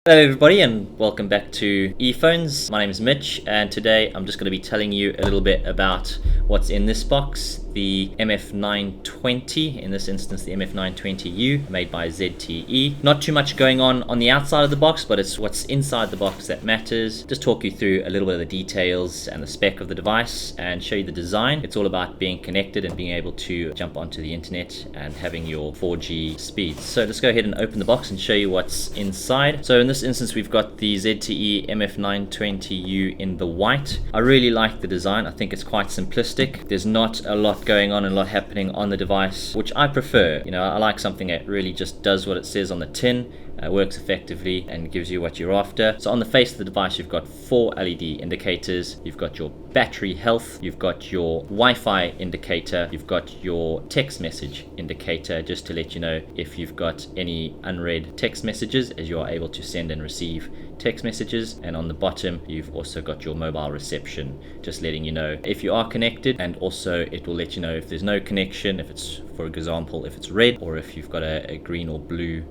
Hello everybody and welcome back to eFones. My name is Mitch and today I'm just going to be telling you a little bit about what's in this box, the MF920, in this instance the MF920U made by ZTE. Not too much going on the outside of the box, but it's what's inside the box that matters. Just talk you through a little bit of the details and the spec of the device and show you the design. It's all about being connected and being able to jump onto the internet and having your 4G speeds. So let's go ahead and open the box and show you what's inside. So in this instance we've got the ZTE MF920U in the white. I really like the design. I think it's quite simplistic. There's not a lot going on and a lot happening on the device, which I prefer. You know, I like something that really just does what it says on the tin, works effectively and gives you what you're after. So on the face of the device you've got 4 LED indicators, you've got your battery health, you've got your Wi-Fi indicator, you've got your text message indicator, just to let you know if you've got any unread text messages, as you are able to send and receive text messages. And on the bottom you've also got your mobile reception, just letting you know if you are connected, and also it will let you know if there's no connection, if it's, for example, if it's red, or if you've got a green or blue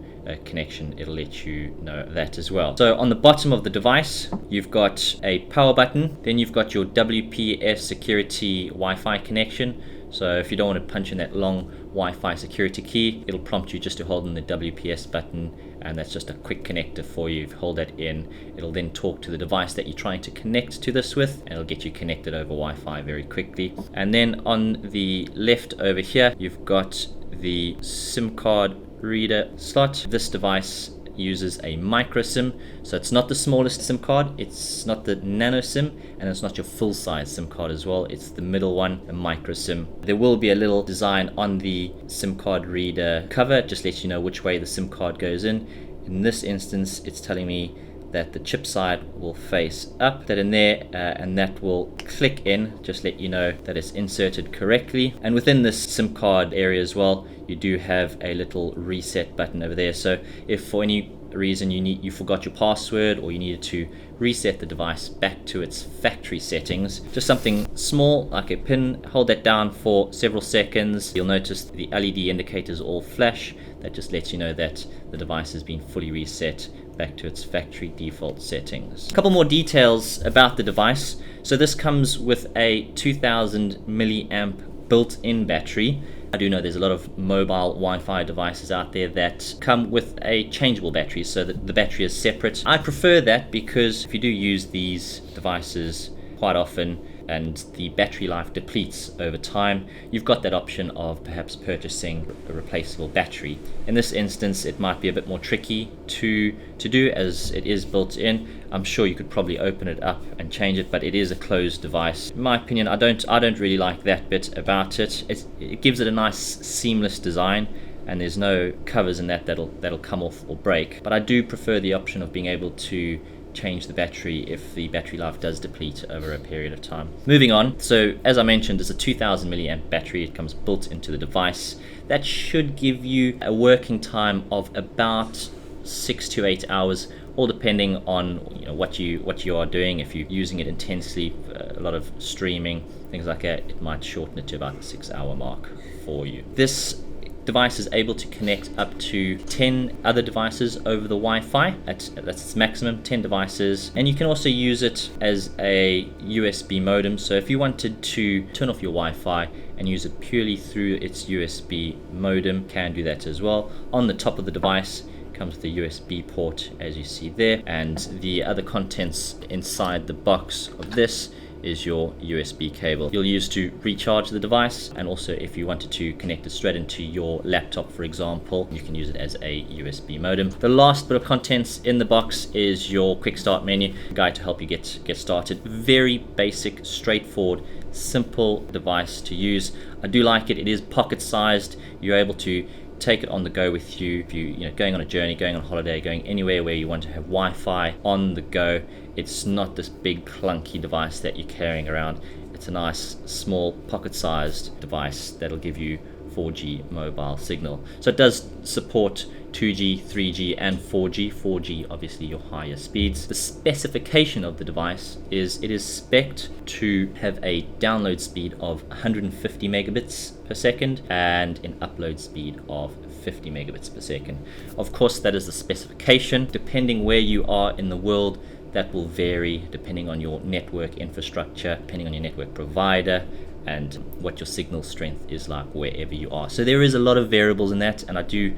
connection, it'll let you know that as well. So on the bottom of the device you've got a power button, then you've got your WPS security Wi-Fi connection. So if you don't want to punch in that long Wi-Fi security key, it'll prompt you just to hold in the WPS button, and that's just a quick connector for you. If you hold that in, it'll then talk to the device that you're trying to connect to this with, and it'll get you connected over Wi-Fi very quickly. And then on the left over here you've got the SIM card reader slot. This device uses a micro SIM, so it's not the smallest SIM card, it's not the nano SIM, and it's not your full size SIM card as well, it's the middle one, a micro SIM. There will be a little design on the SIM card reader cover, just let you know which way the SIM card goes in. In this instance it's telling me that the chip side will face up, that in there, and that will click in, just let you know that it's inserted correctly. And within this SIM card area as well, you do have a little reset button over there. So if for any reason you forgot your password, or you needed to reset the device back to its factory settings, just something small like a pin, hold that down for several seconds, you'll notice the LED indicators all flash. That just lets you know that the device has been fully reset back to its factory default settings. A couple more details about the device. So this comes with a 2000 milliamp built-in battery. I do know there's a lot of mobile Wi-Fi devices out there that come with a changeable battery, so that the battery is separate. I prefer that because if you do use these devices quite often and the battery life depletes over time, you've got that option of perhaps purchasing a replaceable battery. In this instance it might be a bit more tricky to do, as it is built in. I'm sure you could probably open it up and change it, but it is a closed device. In my opinion, I don't really like that bit about it. It gives it a nice seamless design, and there's no covers in that'll come off or break. But I do prefer the option of being able to change the battery if the battery life does deplete over a period of time. Moving on, so as I mentioned, it's a 2000 milliamp battery. It comes built into the device. That should give you a working time of about 6 to 8 hours, all depending on what you are doing. If you're using it intensely, a lot of streaming, things like that, it might shorten it to about the 6-hour mark for you. This device is able to connect up to 10 other devices over the Wi-Fi. That's its maximum, 10 devices. And you can also use it as a USB modem. So if you wanted to turn off your Wi-Fi and use it purely through its USB modem, can do that as well. On the top of the device comes with a USB port, as you see there, and the other contents inside the box of this is your USB cable you'll use to recharge the device, and also if you wanted to connect it straight into your laptop, for example, you can use it as a USB modem. The last bit of contents in the box is your quick start menu, guide to help you get started. Very basic, straightforward, simple device to use. I do like it. It is pocket sized. You're able to take it on the go with you if you're going on a journey, going on holiday, going anywhere where you want to have Wi-Fi on the go. It's not this big clunky device that you're carrying around. It's a nice small pocket-sized device that'll give you 4G mobile signal. So it does support 2G, 3G, and 4G. 4G, obviously your higher speeds. The specification of the device is it is spec'd to have a download speed of 150 megabits per second and an upload speed of 50 megabits per second. Of course, that is the specification. Depending where you are in the world, that will vary depending on your network infrastructure, depending on your network provider, and what your signal strength is like wherever you are. So there is a lot of variables in that, and I do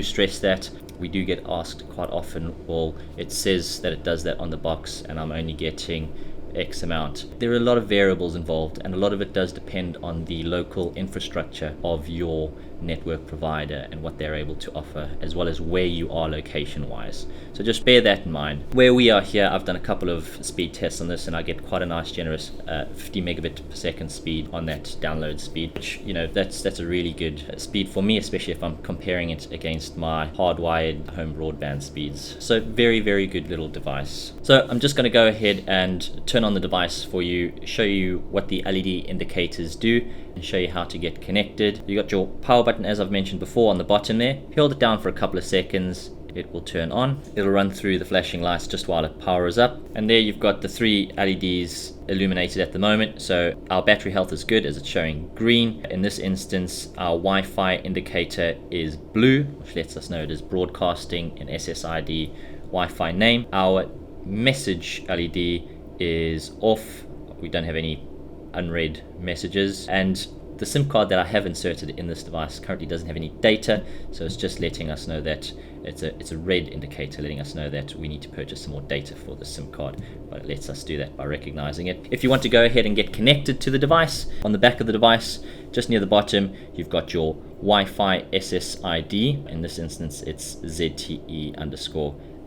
stress that. We do get asked quite often, well, it says that it does that on the box and I'm only getting X amount. There are a lot of variables involved, and a lot of it does depend on the local infrastructure of your network provider and what they're able to offer, as well as where you are location wise. So just bear that in mind. Where we are here, I've done a couple of speed tests on this and I get quite a nice generous 50 megabit per second speed on that download speed, which, you know, that's a really good speed for me, especially if I'm comparing it against my hardwired home broadband speeds. So very, very good little device. So I'm just going to go ahead and turn on the device for you, show you what the LED indicators do, and show you how to get connected. You got your power button, as I've mentioned before, on the bottom there. If you hold it down for a couple of seconds, it will turn on. It'll run through the flashing lights just while it powers up. And there you've got the 3 LEDs illuminated at the moment. So our battery health is good as it's showing green. In this instance, our Wi-Fi indicator is blue, which lets us know it is broadcasting an SSID Wi-Fi name. Our message LED is off. We don't have any unread messages, and the SIM card that I have inserted in this device currently doesn't have any data, so it's just letting us know that it's a red indicator letting us know that we need to purchase some more data for the SIM card, but it lets us do that by recognizing it. If you want to go ahead and get connected to the device, on the back of the device, just near the bottom, you've got your Wi-Fi SSID. In this instance, it's ZTE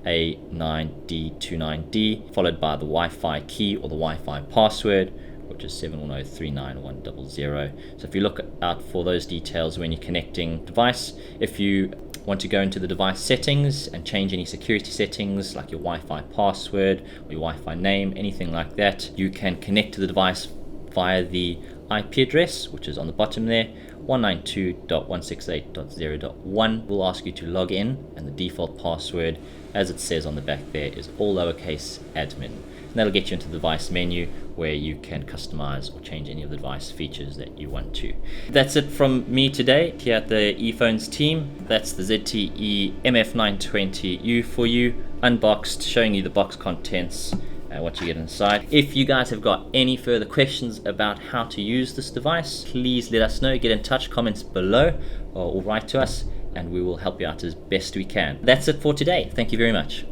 _A9D29D, followed by the Wi-Fi key or the Wi-Fi password, which is 710391100. So if you look out for those details when you're connecting device. If you want to go into the device settings and change any security settings like your Wi-Fi password or your Wi-Fi name, anything like that, you can connect to the device via the IP address, which is on the bottom there. 192.168.0.1 will ask you to log in, and the default password, as it says on the back there, is all lowercase admin. And that'll get you into the device menu where you can customize or change any of the device features that you want to. That's it from me today here at the eFones team. That's the ZTE MF920U for you, unboxed, showing you the box contents and what you get inside. If you guys have got any further questions about how to use this device, please let us know. Get in touch, comments below, or write to us, and we will help you out as best we can. That's it for today. Thank you very much.